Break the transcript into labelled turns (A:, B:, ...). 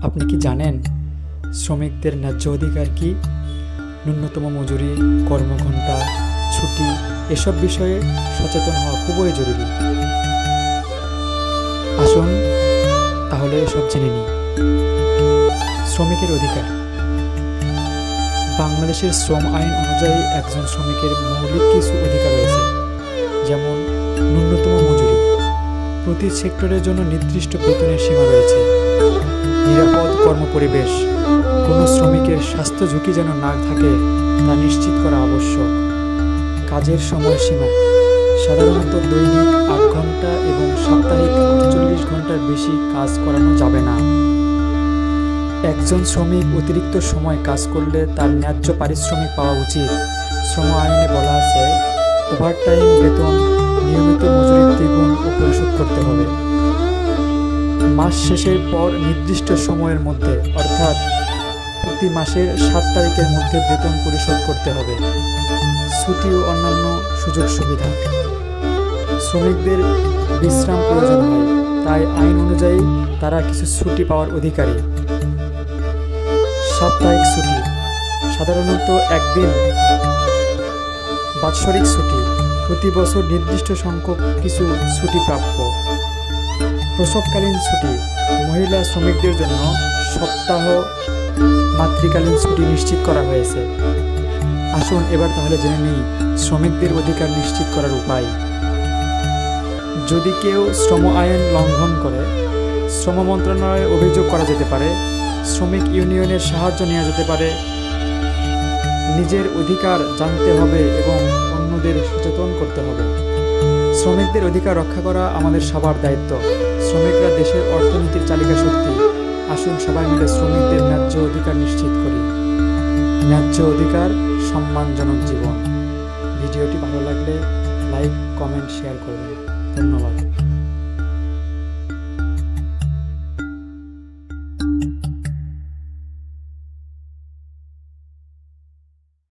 A: আপনি কি জানেন শ্রমিকদের ন্যায্য অধিকার কি? ন্যূনতম মজুরি, কর্মঘণ্টা, ছুটি এসব বিষয়ে সচেতন হওয়া খুবই জরুরি। আসুন তাহলে এসব জেনে নিই। শ্রমিকের অধিকার। বাংলাদেশের শ্রম আইন অনুযায়ী একজন শ্রমিকের মৌলিক কিছু অধিকার রয়েছে, যেমন ন্যূনতম মজুরি, প্রতি সেক্টরের জন্য নির্দিষ্ট বেতনের সীমা রয়েছে, নিরাপদ কর্মপরিবেশ, কোনো শ্রমিকের স্বাস্থ্য ঝুঁকি যেন না থাকে তা নিশ্চিত করা আবশ্যক, কাজের সময়সীমা, সাধারণত দৈনিক ৮ ঘন্টা এবং সাপ্তাহিক ৪৮ ঘন্টার বেশি কাজ করানো যাবে না। একজন শ্রমিক অতিরিক্ত সময় কাজ করলে তার ন্যায্য পারিশ্রমিক পাওয়া উচিত। শ্রম আইনে বলা আছে, ওভারটাইম বেতন নিয়মিত মজুরির দ্বিগুণ ও পরিশোধ করতে হবে। মাস শেষের পর নির্দিষ্ট সময়ের মধ্যে, অর্থাৎ প্রতি মাসের ৭ তারিখের মধ্যে বেতন পরিশোধ করতে হবে। ছুটি ও অন্যান্য সুযোগ সুবিধা। শ্রমিকদের বিশ্রাম প্রয়োজন হয়, তাই আইন অনুযায়ী তারা কিছু ছুটি পাওয়ার অধিকারী। সাপ্তাহিক ছুটি, সাধারণত একদিন। বাৎসরিক ছুটি, প্রতি বছর নির্দিষ্ট সংখ্যক কিছু ছুটি প্রাপ্য। প্রসবকালীন ছুটি, মহিলা শ্রমিকদের জন্য সপ্তাহ মাতৃকালীন ছুটি নিশ্চিত করা হয়েছে। আসুন এবার তাহলে জেনে নিই শ্রমিকদের অধিকার নিশ্চিত করার উপায়। যদি কেউ শ্রম আইন লঙ্ঘন করে, শ্রম মন্ত্রণালয়ে অভিযোগ করা যেতে পারে, শ্রমিক ইউনিয়নের সাহায্য নেওয়া যেতে পারে। নিজের অধিকার জানতে হবে এবং অন্যদের সচেতন করতে হবে। শ্রমিকদের অধিকার রক্ষা করা আমাদের সবার দায়িত্ব। শ্রমিকরা দেশের অর্থনীতির চালিকা শক্তি। আসুন সবাই মিলে শ্রমিকদের ন্যায্য অধিকার নিশ্চিত করি। ন্যায্য অধিকার, সম্মানজনক জীবন। ভিডিওটি ভালো লাগলে লাইক, কমেন্ট, শেয়ার করবেন। ধন্যবাদ।